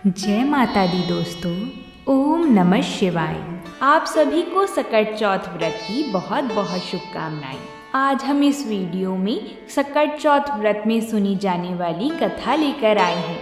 जय माता दी दोस्तों। ओम नमः शिवाय। आप सभी को सकट चौथ व्रत की बहुत बहुत शुभकामनाएं। आज हम इस वीडियो में सकट चौथ व्रत में सुनी जाने वाली कथा लेकर आए हैं।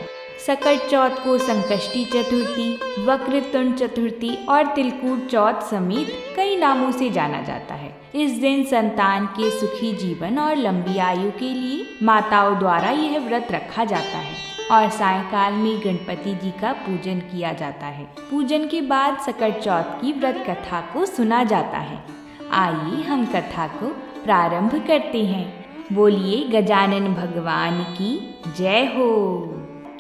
सकट चौथ को संकष्टी चतुर्थी, वक्रतुंड चतुर्थी और तिलकूट चौथ समेत कई नामों से जाना जाता है। इस दिन संतान के सुखी जीवन और लंबी आयु के लिए माताओं द्वारा यह व्रत रखा जाता है और सायंकाल में गणपति जी का पूजन किया जाता है। पूजन के बाद सकट चौथ की व्रत कथा को सुना जाता है। आइए हम कथा को प्रारंभ करते हैं। बोलिए गजानन भगवान की जय हो।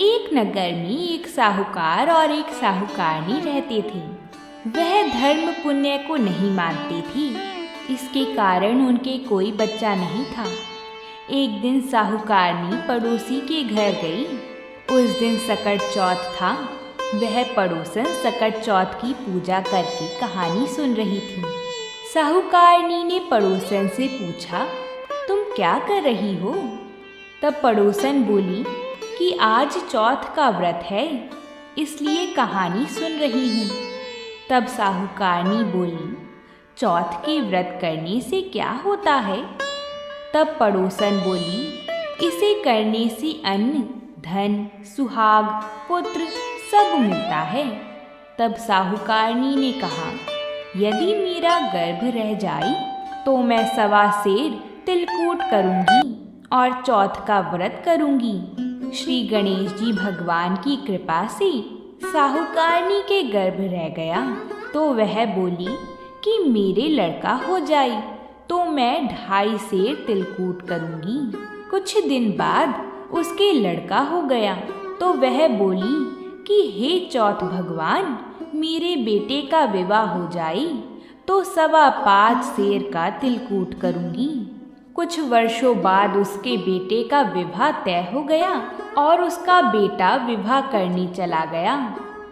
एक नगर में एक साहूकार और एक साहूकारनी रहते थे। वह धर्म पुण्य को नहीं मानती थी, इसके कारण उनके कोई बच्चा नहीं था। एक दिन साहूकारनी पड़ोसी के घर गई। उस दिन सकट चौथ था। वह पड़ोसन सकट चौथ की पूजा करके कहानी सुन रही थी। साहूकारनी ने पड़ोसन से पूछा, तुम क्या कर रही हो? तब पड़ोसन बोली कि आज चौथ का व्रत है, इसलिए कहानी सुन रही हूँ। तब साहूकारनी बोली, चौथ के व्रत करने से क्या होता है? तब पड़ोसन बोली, इसे करने से अन्न, धन, सुहाग, पुत्र सब मिलता है। तब साहूकारनी ने कहा, यदि मेरा गर्भ रह जाए तो मैं 1.25 सेर तिलकूट करूंगी और चौथ का व्रत करूंगी। श्री गणेश जी भगवान की कृपा से साहूकारनी के गर्भ रह गया तो वह बोली कि मेरे लड़का हो जाए तो मैं 2.5 सेर तिलकूट करूंगी। कुछ दिन बाद उसके लड़का हो गया तो वह बोली कि हे चौथ भगवान, मेरे बेटे का विवाह हो जाए तो 5.25 सेर का तिलकूट करूंगी। कुछ वर्षों बाद उसके बेटे का विवाह तय हो गया और उसका बेटा विवाह करने चला गया,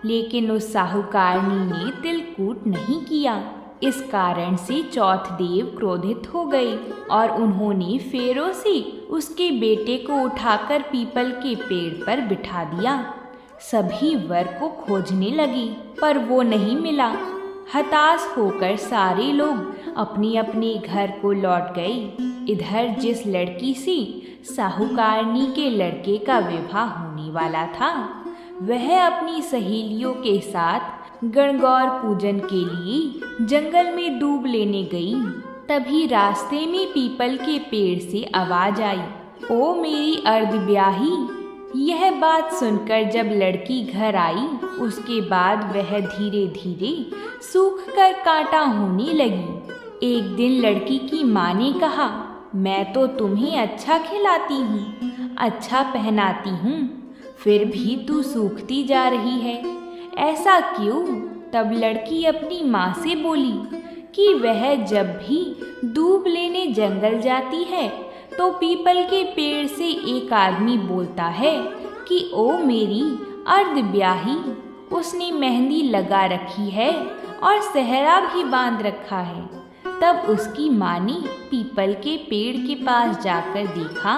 लेकिन उस साहूकारनी ने तिलकूट नहीं किया। इस कारण से चौथ देव क्रोधित हो गए और उन्होंने फेरों से उसके बेटे को उठाकर पीपल के पेड़ पर बिठा दिया। सभी वर को खोजने लगे पर वो नहीं मिला। हताश होकर सारे लोग अपने अपने घर को लौट गए। इधर जिस लड़की से साहूकारनी के लड़के का विवाह होने वाला था, वह अपनी सहेलियों के साथ गणगौर पूजन के लिए जंगल में डूब लेने गई। तभी रास्ते में पीपल के पेड़ से आवाज आई, ओ मेरी अर्धब्याही। यह बात सुनकर जब लड़की घर आई, उसके बाद वह धीरे धीरे सूख कर कांटा होने लगी। एक दिन लड़की की माँ ने कहा, मैं तो तुम्हें अच्छा खिलाती हूँ, अच्छा पहनाती हूँ, फिर भी तू सूखती जा रही है, ऐसा क्यों? तब लड़की अपनी माँ से बोली कि वह जब भी दूब लेने जंगल जाती है तो पीपल के पेड़ से एक आदमी बोलता है कि ओ मेरी अर्धब्याही। उसने मेहंदी लगा रखी है और सेहरा भी बांध रखा है। तब उसकी माँ ने पीपल के पेड़ के पास जाकर देखा।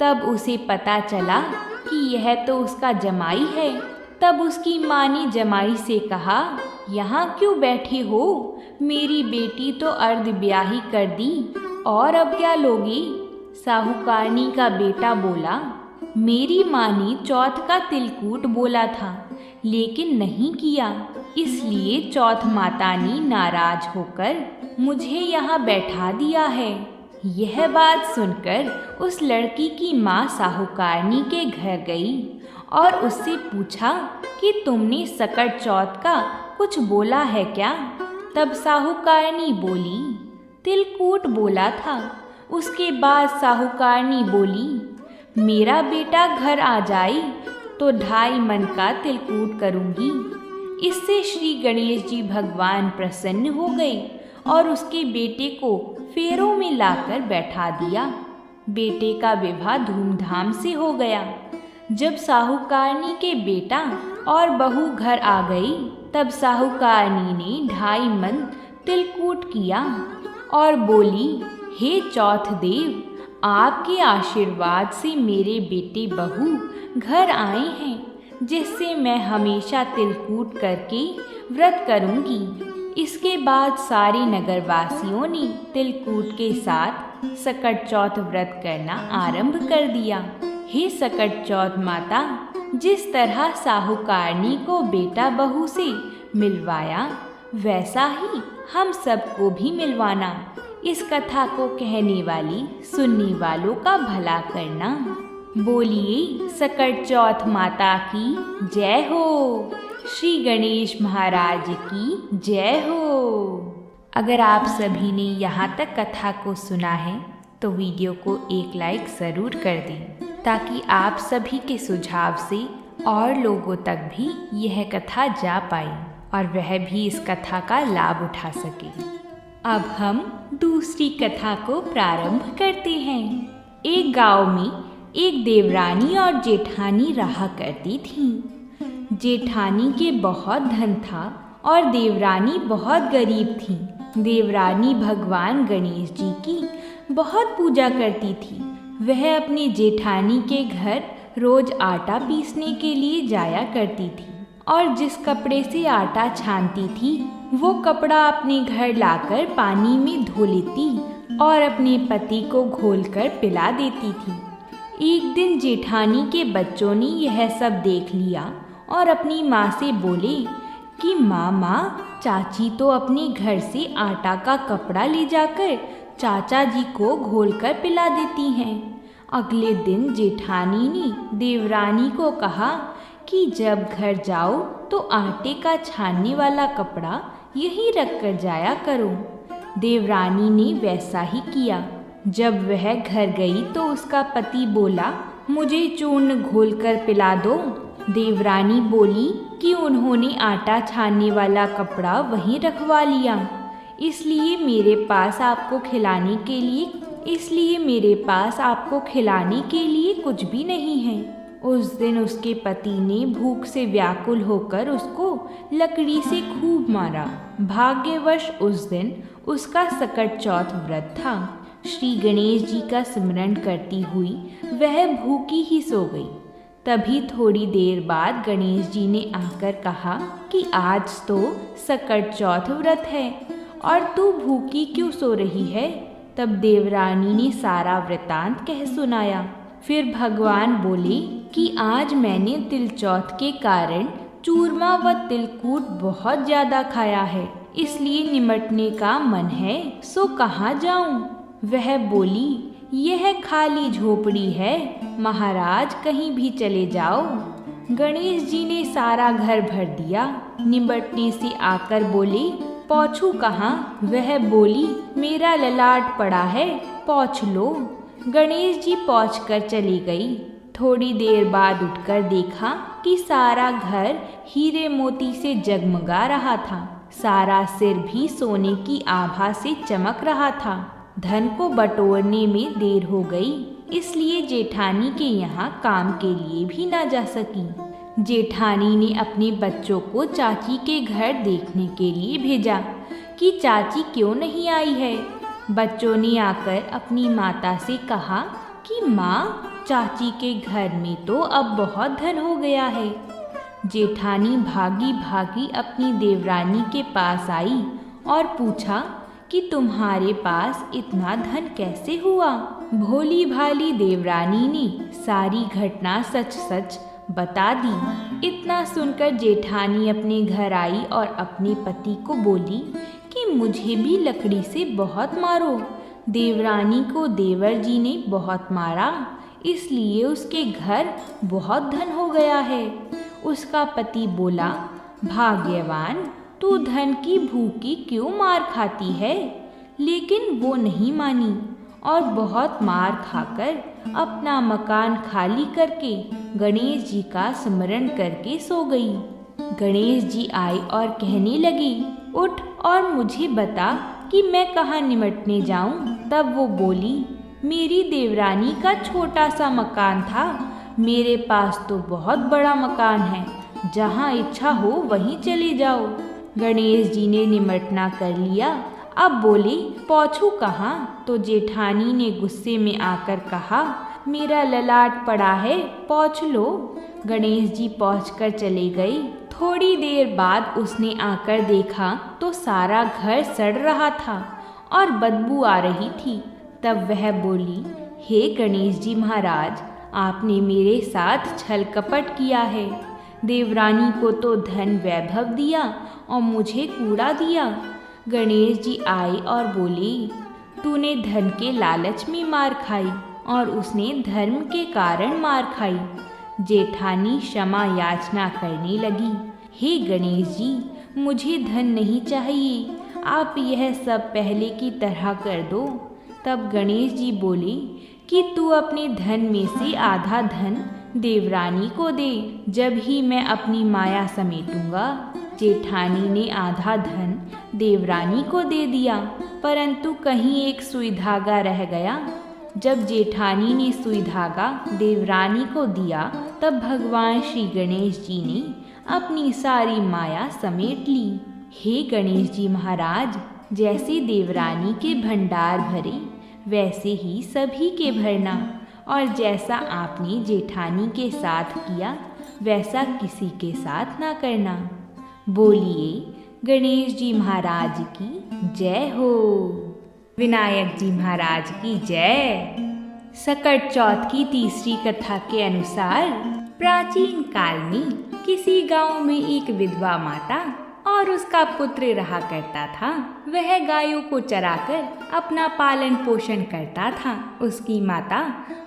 तब उसे पता चला कि यह तो उसका जमाई है। तब उसकी माँ ने जमाई से कहा, यहाँ क्यों बैठे हो? मेरी बेटी तो अर्धब्याही कर दी और अब क्या लोगी? साहूकारनी का बेटा बोला, मेरी माँ ने चौथ का तिलकूट बोला था लेकिन नहीं किया, इसलिए चौथ माता ने नाराज होकर मुझे यहाँ बैठा दिया है। यह बात सुनकर उस लड़की की माँ साहूकारनी के घर गई और उससे पूछा कि तुमने सकट चौथ का कुछ बोला है क्या? तब साहूकारनी बोली, तिलकूट बोला था। उसके बाद साहूकारनी बोली, मेरा बेटा घर आ जाए तो 2.5 मन का तिलकूट करूंगी। इससे श्री गणेश जी भगवान प्रसन्न हो गए और उसके बेटे को फेरों में लाकर बैठा दिया। बेटे का विवाह धूमधाम से हो गया। जब साहूकारनी के बेटा और बहू घर आ गई, तब साहूकारनी ने 2.5 मन तिलकूट किया और बोली, हे चौथ देव, आपके आशीर्वाद से मेरे बेटे बहू घर आए हैं, जिससे मैं हमेशा तिलकूट करके व्रत करूंगी। इसके बाद सारे नगरवासियों ने तिलकूट के साथ सकट चौथ व्रत करना आरंभ कर दिया। हे सकट चौथ माता, जिस तरह साहूकारनी को बेटा बहू से मिलवाया, वैसा ही हम सबको भी मिलवाना। इस कथा को कहने वाली सुनने वालों का भला करना। बोलिए सकट चौथ माता की जय हो। श्री गणेश महाराज की जय हो। अगर आप सभी ने यहाँ तक कथा को सुना है तो वीडियो को एक लाइक ज़रूर कर दें, ताकि आप सभी के सुझाव से और लोगों तक भी यह कथा जा पाए और वह भी इस कथा का लाभ उठा सके। अब हम दूसरी कथा को प्रारंभ करते हैं। एक गांव में एक देवरानी और जेठानी रहा करती थीं। जेठानी के बहुत धन था और देवरानी बहुत गरीब थी। देवरानी भगवान गणेश जी की बहुत पूजा करती थी। वह अपने जेठानी के घर रोज आटा पीसने के लिए जाया करती थी और जिस कपड़े से आटा छानती थी वो कपड़ा अपने घर लाकर पानी में धो लेती और अपने पति को घोलकर पिला देती थी। एक दिन जेठानी के बच्चों ने यह सब देख लिया और अपनी माँ से बोले कि माँ, चाची तो अपने घर से आटा का कपड़ा ले जाकर चाचा जी को घोलकर पिला देती हैं। अगले दिन जेठानी ने देवरानी को कहा कि जब घर जाओ तो आटे का छानने वाला कपड़ा यहीं रख कर जाया करो। देवरानी ने वैसा ही किया। जब वह घर गई तो उसका पति बोला, मुझे चूर्ण घोलकर पिला दो। देवरानी बोली कि उन्होंने आटा छानने वाला कपड़ा वहीं रखवा लिया, इसलिए मेरे पास आपको खिलाने के लिए कुछ भी नहीं है। उस दिन उसके पति ने भूख से व्याकुल होकर उसको लकड़ी से खूब मारा। भाग्यवश उस दिन उसका सकट चौथ व्रत था। श्री गणेश जी का स्मरण करती हुई वह भूखी ही सो गई। तभी थोड़ी देर बाद गणेश जी ने आकर कहा कि आज तो सकट चौथ व्रत है और तू भूखी क्यों सो रही है। तब देवरानी ने सारा वृतांत कह सुनाया। फिर भगवान बोले कि आज मैंने तिल चौथ के कारण चूरमा व तिलकूट बहुत ज़्यादा खाया है, इसलिए निमटने का मन है, सो कहाँ जाऊं। वह बोली, यह खाली झोपड़ी है, महाराज कहीं भी चले जाओ। गणेश जी ने सारा घर भर दिया। निमटने से आकर बोले, पौंछू कहाँ। वह बोली, मेरा ललाट पड़ा है, पौंछ लो। गणेश जी पहुँच कर चली गई। थोड़ी देर बाद उठकर देखा कि सारा घर हीरे मोती से जगमगा रहा था। सारा सिर भी सोने की आभा से चमक रहा था। धन को बटोरने में देर हो गई, इसलिए जेठानी के यहाँ काम के लिए भी ना जा सकी। जेठानी ने अपने बच्चों को चाची के घर देखने के लिए भेजा कि चाची क्यों नहीं आई है। बच्चों ने आकर अपनी माता से कहा कि माँ, चाची के घर में तो अब बहुत धन हो गया है। जेठानी भागी भागी अपनी देवरानी के पास आई और पूछा कि तुम्हारे पास इतना धन कैसे हुआ। भोली भाली देवरानी ने सारी घटना सच सच बता दी। इतना सुनकर जेठानी अपने घर आई और अपने पति को बोली कि मुझे भी लकड़ी से बहुत मारो। देवरानी को देवर जी ने बहुत मारा, इसलिए उसके घर बहुत धन हो गया है। उसका पति बोला, भाग्यवान, तू धन की भूखी क्यों मार खाती है। लेकिन वो नहीं मानी और बहुत मार खाकर अपना मकान खाली करके गणेश जी का स्मरण करके सो गई। गणेश जी आए और कहने लगी, उठ और मुझे बता कि मैं कहाँ निमटने जाऊं। तब वो बोली, मेरी देवरानी का छोटा सा मकान था, मेरे पास तो बहुत बड़ा मकान है, जहाँ इच्छा हो वहीं चले जाओ। गणेश जी ने निमटना कर लिया। अब बोली, पौंछू कहाँ। तो जेठानी ने गुस्से में आकर कहा, मेरा ललाट पड़ा है, पौंछ लो। गणेश जी पहुंचकर चले गए। थोड़ी देर बाद उसने आकर देखा तो सारा घर सड़ रहा था और बदबू आ रही थी। तब वह बोली, हे गणेश जी महाराज, आपने मेरे साथ छल कपट किया है। देवरानी को तो धन वैभव दिया और मुझे कूड़ा दिया। गणेश जी आए और बोले, तूने धन के लालच में मार खाई और उसने धर्म के कारण मार खाई। जेठानी क्षमा याचना करने लगी, हे गणेश जी, मुझे धन नहीं चाहिए, आप यह सब पहले की तरह कर दो। तब गणेश जी बोले कि तू अपने धन में से आधा धन देवरानी को दे, जब ही मैं अपनी माया समेटूंगा। जेठानी ने आधा धन देवरानी को दे दिया, परंतु कहीं एक सुई धागा रह गया। जब जेठानी ने सुई धागा देवरानी को दिया, तब भगवान श्री गणेश जी ने अपनी सारी माया समेट ली। हे गणेश जी महाराज, जैसे देवरानी के भंडार भरे वैसे ही सभी के भरना, और जैसा आपने जेठानी के साथ किया वैसा किसी के साथ ना करना। बोलिए गणेश जी महाराज की जय हो। विनायक जी महाराज की जय। सकट चौथ की तीसरी कथा के अनुसार प्राचीन काल में किसी गांव में एक विधवा माता और उसका पुत्र रहा करता था। वह गायों को चराकर अपना पालन पोषण करता था। उसकी माता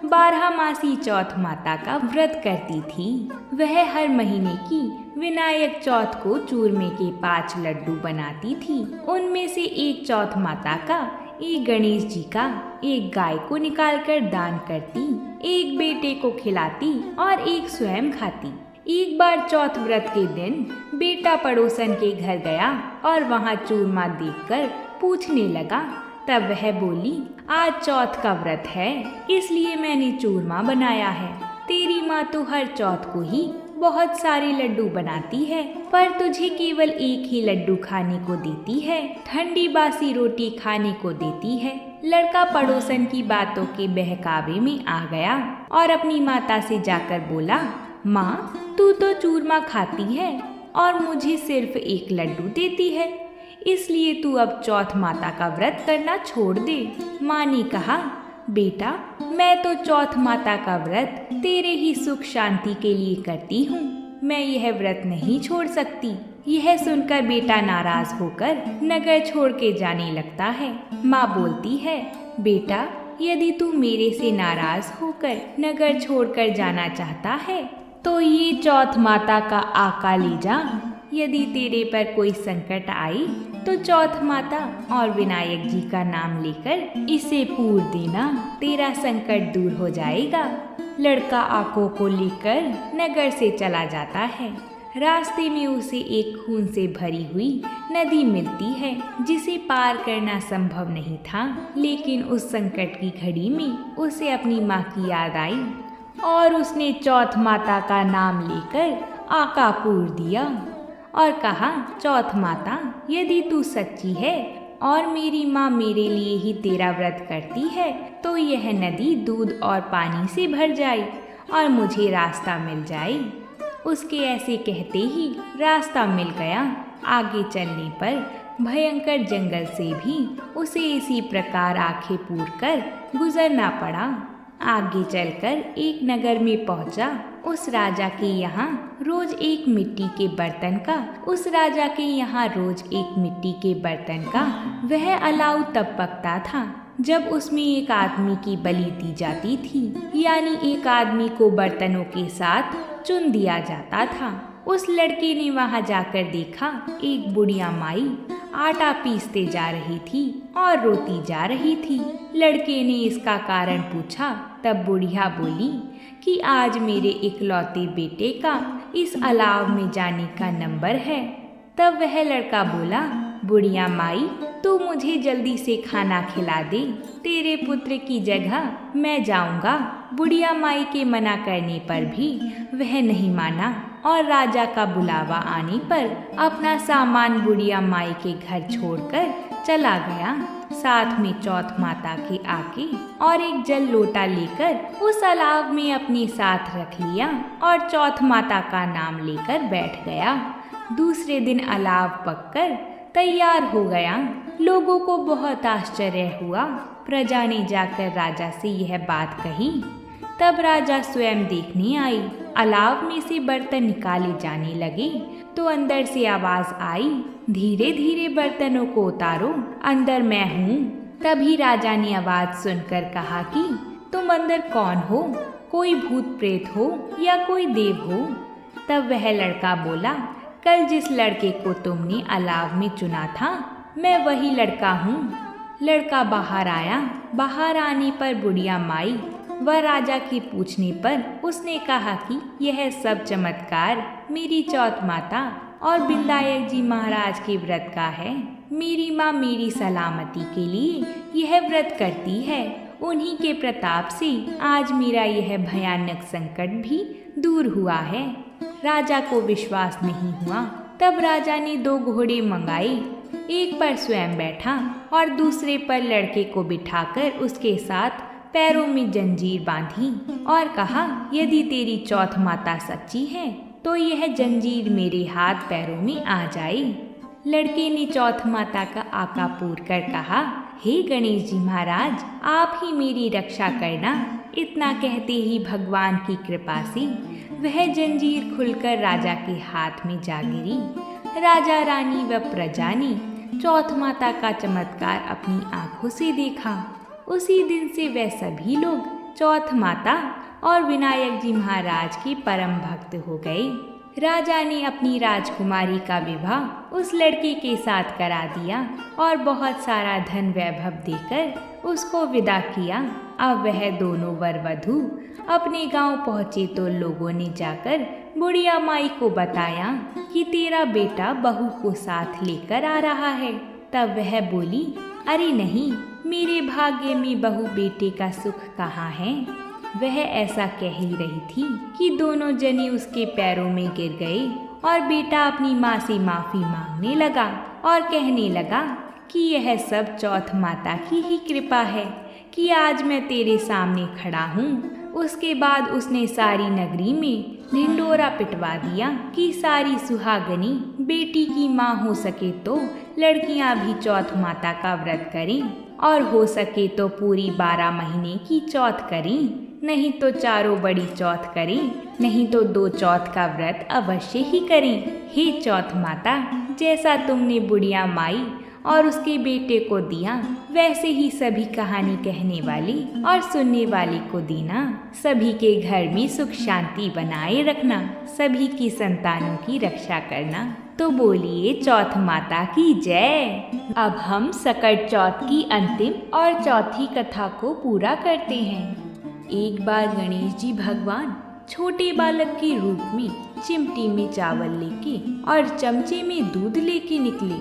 12 मासी चौथ माता का व्रत करती थी। वह हर महीने की विनायक चौथ को चूरमे के 5 लड्डू बनाती थी। उनमें से एक चौथ माता का, एक गणेश जी का, एक गाय को निकालकर दान करती, एक बेटे को खिलाती और एक स्वयं खाती। एक बार चौथ व्रत के दिन बेटा पड़ोसन के घर गया और वहाँ चूरमा देखकर पूछने लगा। तब वह बोली, आज चौथ का व्रत है, इसलिए मैंने चूरमा बनाया है। तेरी माँ तो हर चौथ को ही बहुत सारे लड्डू बनाती है, पर तुझे केवल एक ही लड्डू खाने को देती है, ठंडी बासी रोटी खाने को देती है। लड़का पड़ोसन की बातों के बहकावे में आ गया और अपनी माता से जाकर बोला, माँ, तू तो चूरमा खाती है और मुझे सिर्फ एक लड्डू देती है, इसलिए तू अब चौथ माता का व्रत करना छोड़ दे। माँ ने कहा, बेटा, मैं तो चौथ माता का व्रत तेरे ही सुख शांति के लिए करती हूँ, मैं यह व्रत नहीं छोड़ सकती। यह सुनकर बेटा नाराज होकर नगर छोड़ के जाने लगता है। माँ बोलती है, बेटा, यदि तू मेरे से नाराज होकर नगर छोड़कर जाना चाहता है तो ये चौथ माता का आका ले जा। यदि तेरे पर कोई संकट आए तो चौथ माता और विनायक जी का नाम लेकर इसे पूर देना, तेरा संकट दूर हो जाएगा। लड़का आकों को लेकर नगर से चला जाता है। रास्ते में उसे एक खून से भरी हुई नदी मिलती है, जिसे पार करना संभव नहीं था। लेकिन उस संकट की घड़ी में उसे अपनी माँ की याद आई और उसने चौथ माता का नाम लेकर आका पूर दिया और कहा, चौथ माता, यदि तू सच्ची है और मेरी माँ मेरे लिए ही तेरा व्रत करती है तो यह नदी दूध और पानी से भर जाए और मुझे रास्ता मिल जाए। उसके ऐसे कहते ही रास्ता मिल गया। आगे चलने पर भयंकर जंगल से भी उसे इसी प्रकार आंखें पूर कर गुजरना पड़ा। आगे चलकर एक नगर में पहुंचा। उस राजा के यहाँ रोज एक मिट्टी के बर्तन का वह अलाव तब पकता था जब उसमें एक आदमी की बलि दी जाती थी, यानी एक आदमी को बर्तनों के साथ चुन दिया जाता था। उस लड़के ने वहां जाकर देखा, एक बुढ़िया माई आटा पीसते जा रही थी और रोती जा रही थी। लड़के ने इसका कारण पूछा। तब बुढ़िया बोली कि आज मेरे इकलौते बेटे का इस अलाव में जाने का नंबर है। तब वह लड़का बोला, बुढ़िया माई, तू मुझे जल्दी से खाना खिला दे, तेरे पुत्र की जगह मैं जाऊंगा। बुढ़िया माई के मना करने पर भी वह नहीं माना और राजा का बुलावा आने पर अपना सामान बुढ़िया माई के घर छोड़कर चला गया। साथ में चौथ माता के आके और एक जल लोटा लेकर उस अलाव में अपने साथ रख लिया और चौथ माता का नाम लेकर बैठ गया। दूसरे दिन अलाव पककर तैयार हो गया। लोगों को बहुत आश्चर्य हुआ। प्रजा ने जाकर राजा से यह बात कही। तब राजा स्वयं देखने आई। अलाव में से बर्तन निकाले जाने लगे तो अंदर से आवाज आई, धीरे धीरे बर्तनों को उतारो, अंदर मैं हूँ। तभी राजा ने आवाज सुनकर कहा कि तुम अंदर कौन हो? कोई भूत प्रेत हो या कोई देव हो? तब वह लड़का बोला, कल जिस लड़के को तुमने अलाव में चुना था मैं वही लड़का हूँ। लड़का बाहर आया। बाहर आने पर बुढ़िया माई व राजा के पूछने पर उसने कहा कि यह सब चमत्कार मेरी चौथ माता और विनायक जी महाराज के व्रत का है। मेरी माँ मेरी सलामती के लिए यह व्रत करती है। उन्हीं के प्रताप से आज मेरा यह भयानक संकट भी दूर हुआ है। राजा को विश्वास नहीं हुआ। तब राजा ने 2 घोड़े मंगाए। एक पर स्वयं बैठा और दूसरे पर लड़के को बिठाकर उसके साथ पैरों में जंजीर बांधी और कहा, यदि तेरी चौथ माता सच्ची है तो यह जंजीर मेरे हाथ पैरों में आ जाए। लड़के ने चौथ माता का आका पूर कर कहा, हे गणेश जी महाराज, आप ही मेरी रक्षा करना। इतना कहते ही भगवान की कृपा से वह जंजीर खुलकर राजा के हाथ में जा गिरी। राजा रानी व प्रजा ने चौथ माता का चमत्कार अपनी आंखों से देखा। उसी दिन से वे सभी लोग चौथ माता और विनायक जी महाराज के परम भक्त हो गए। राजा ने अपनी राजकुमारी का विवाह उस लड़के के साथ करा दिया और बहुत सारा धन वैभव देकर उसको विदा किया। अब वह दोनों वर वधू अपने गांव पहुँचे तो लोगों ने जाकर बुढ़िया माई को बताया कि तेरा बेटा बहू को साथ लेकर आ रहा है। तब वह बोली, अरे नहीं, मेरे भाग्य में बहू बेटे का सुख कहाँ है। वह ऐसा कह ही रही थी कि दोनों जने उसके पैरों में गिर गए और बेटा अपनी माँ से माफी मांगने लगा और कहने लगा कि यह सब चौथ माता की ही कृपा है कि आज मैं तेरे सामने खड़ा हूँ। उसके बाद उसने सारी नगरी में ढिंडोरा पिटवा दिया कि सारी सुहागनी बेटी की माँ हो सके तो लड़कियाँ भी चौथ माता का व्रत करें और हो सके तो पूरी 12 महीने की चौथ करें, नहीं तो चारों बड़ी चौथ करें, नहीं तो 2 चौथ का व्रत अवश्य ही करें। हे चौथ माता, जैसा तुमने बुढ़िया माई और उसके बेटे को दिया वैसे ही सभी कहानी कहने वाली और सुनने वाले को देना। सभी के घर में सुख शांति बनाए रखना, सभी की संतानों की रक्षा करना। तो बोलिए चौथ माता की जय। अब हम सकट चौथ की अंतिम और चौथी कथा को पूरा करते हैं। एक बार गणेश जी भगवान छोटे बालक के रूप में चिमटी में चावल लेके और चमचे में दूध लेके निकले।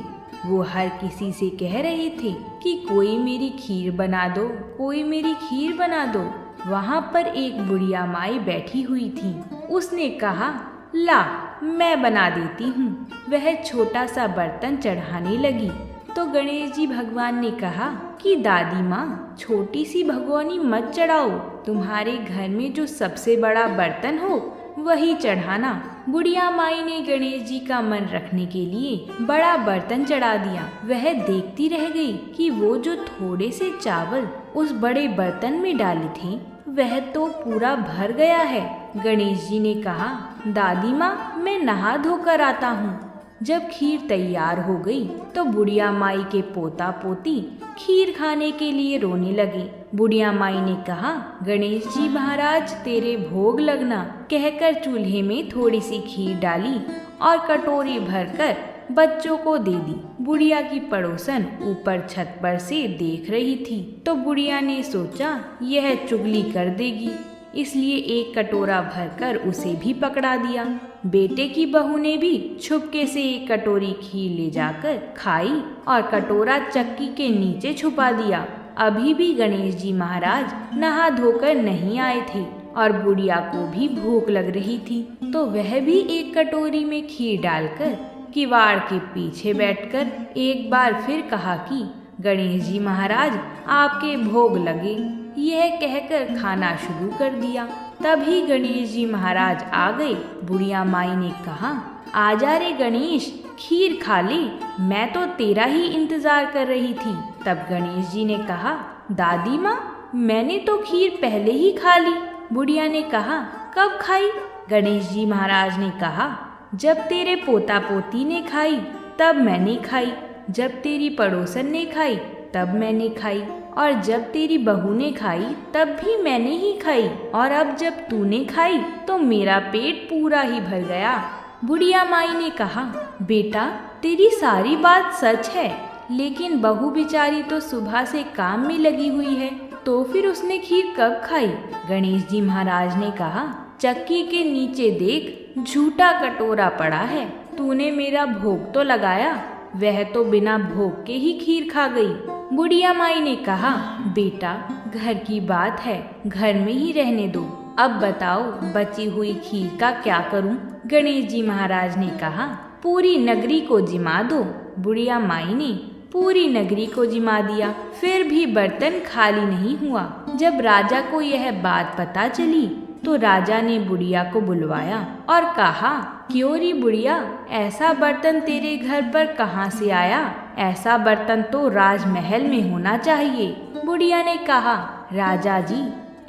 वो हर किसी से कह रहे थे कि कोई मेरी खीर बना दो, कोई मेरी खीर बना दो। वहाँ पर एक बुढ़िया माई बैठी हुई थी। उसने कहा, ला मैं बना देती हूँ। वह छोटा सा बर्तन चढ़ाने लगी तो गणेश जी भगवान ने कहा कि दादी माँ, छोटी सी भगोनी मत चढ़ाओ, तुम्हारे घर में जो सबसे बड़ा बर्तन हो वही चढ़ाना। बुढ़िया माई ने गणेश जी का मन रखने के लिए बड़ा बर्तन चढ़ा दिया। वह देखती रह गई कि वो जो थोड़े से चावल उस बड़े बर्तन में डाले थे वह तो पूरा भर गया है। गणेश जी ने कहा, दादी माँ, मैं नहा धोकर आता हूँ। जब खीर तैयार हो गई तो बुढ़िया माई के पोता पोती खीर खाने के लिए रोने लगे। बुढ़िया माई ने कहा, गणेश जी महाराज तेरे भोग लगना, कहकर चूल्हे में थोड़ी सी खीर डाली और कटोरी भरकर बच्चों को दे दी। बुढ़िया की पड़ोसन ऊपर छत पर से देख रही थी तो बुढ़िया ने सोचा यह चुगली कर देगी, इसलिए एक कटोरा भरकर उसे भी पकड़ा दिया। बेटे की बहू ने भी छुपके से एक कटोरी खीर ले जाकर खाई और कटोरा चक्की के नीचे छुपा दिया। अभी भी गणेश जी महाराज नहा धोकर नहीं आए थे और बुढ़िया को भी भूख लग रही थी, तो वह भी एक कटोरी में खीर डालकर किवाड़ के पीछे बैठकर एक बार फिर कहा कि गणेश जी महाराज आपके भोग लगे। यह कहकर खाना शुरू कर दिया। तभी गणेश जी महाराज आ गए। बुढ़िया माई ने कहा, आजा रे गणेश, खीर खा ले, मैं तो तेरा ही इंतजार कर रही थी। तब गणेश जी ने कहा, दादी माँ, मैंने तो खीर पहले ही खा ली। बुढ़िया ने कहा, कब खाई? गणेश जी महाराज ने कहा, जब तेरे पोता पोती ने खाई तब मैंने खाई, जब तेरी पड़ोसन ने खाई तब मैंने खाई, और जब तेरी बहू ने खाई तब भी मैंने ही खाई, और अब जब तूने खाई तो मेरा पेट पूरा ही भर गया। बुढ़िया माई ने कहा, बेटा तेरी सारी बात सच है, लेकिन बहू बेचारी तो सुबह से काम में लगी हुई है, तो फिर उसने खीर कब खाई? गणेश जी महाराज ने कहा, चक्की के नीचे देख, झूठा कटोरा पड़ा है, तूने मेरा भोग तो लगाया, वह तो बिना भोग के ही खीर खा गई। बुढ़िया माई ने कहा, बेटा घर की बात है, घर में ही रहने दो, अब बताओ बची हुई खीर का क्या करूं? गणेश जी महाराज ने कहा, पूरी नगरी को जिमा दो। बुढ़िया माई ने पूरी नगरी को जिमा दिया, फिर भी बर्तन खाली नहीं हुआ। जब राजा को यह बात पता चली तो राजा ने बुढ़िया को बुलवाया और कहा, क्यों री बुढ़िया, ऐसा बर्तन तेरे घर पर कहाँ से आया? ऐसा बर्तन तो राजमहल में होना चाहिए। बुढ़िया ने कहा, राजा जी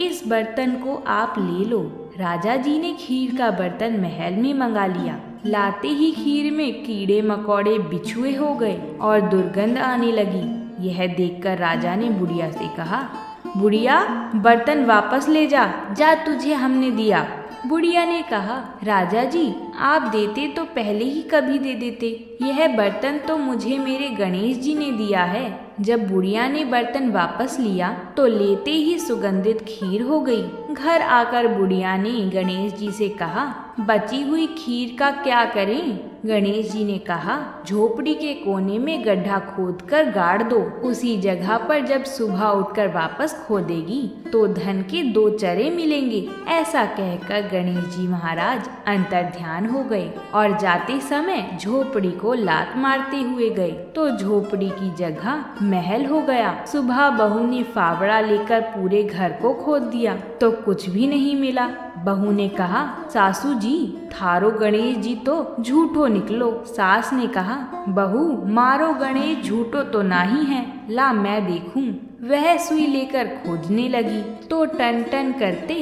इस बर्तन को आप ले लो। राजा जी ने खीर का बर्तन महल में मंगा लिया। लाते ही खीर में कीड़े मकोड़े बिछुए हो गए और दुर्गंध आने लगी। यह देखकर राजा ने बुढ़िया से कहा, बुढ़िया बर्तन वापस ले जा, जा तुझे हमने दिया। बुढ़िया ने कहा, राजा जी आप देते तो पहले ही कभी दे देते, यह बर्तन तो मुझे मेरे गणेश जी ने दिया है। जब बुढ़िया ने बर्तन वापस लिया तो लेते ही सुगंधित खीर हो गई। घर आकर बुढ़िया ने गणेश जी से कहा, बची हुई खीर का क्या करें? गणेश जी ने कहा, झोपड़ी के कोने में गड्ढा खोदकर गाड़ दो, उसी जगह पर जब सुबह उठकर वापस खोदेगी तो धन के 2 चरे मिलेंगे। ऐसा कहकर गणेश जी महाराज अंतर्ध्यान हो गए और जाते समय झोपड़ी को लात मारते हुए गए तो झोपड़ी की जगह महल हो गया। सुबह बहू ने फावड़ा लेकर पूरे घर को खोद दिया तो कुछ भी नहीं मिला। बहू ने कहा, सासू जी थारो गणेश जी तो झूठो निकलो। सास ने कहा, बहू मारो गणेश झूठो तो नहीं है, ला मैं देखूं। वह सुई लेकर खोदने लगी तो टन टन करते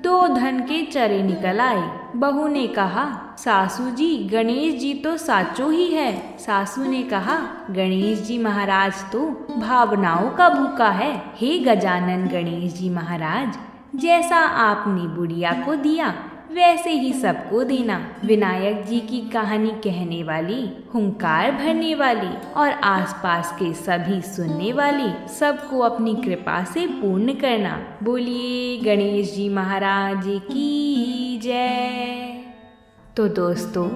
2 धन के चरे निकल आए। बहू ने कहा, सासू जी गणेश जी तो साचो ही है। सासू ने कहा, गणेश जी महाराज तो भावनाओं का भूखा है। हे गजानन गणेश जी महाराज, जैसा आपने बुढ़िया को दिया वैसे ही सबको देना। विनायक जी की कहानी कहने वाली, हुंकार भरने वाली और आसपास के सभी सुनने वाले सबको अपनी कृपा से पूर्ण करना। बोलिए गणेश जी महाराज की जय। तो दोस्तों,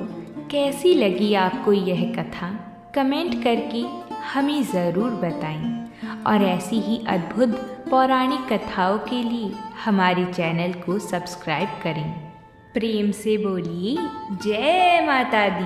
कैसी लगी आपको यह कथा? कमेंट करके हमें ज़रूर बताएं और ऐसी ही अद्भुत पौराणिक कथाओं के लिए हमारे चैनल को सब्सक्राइब करें। प्रेम से बोलिए जय माता दी।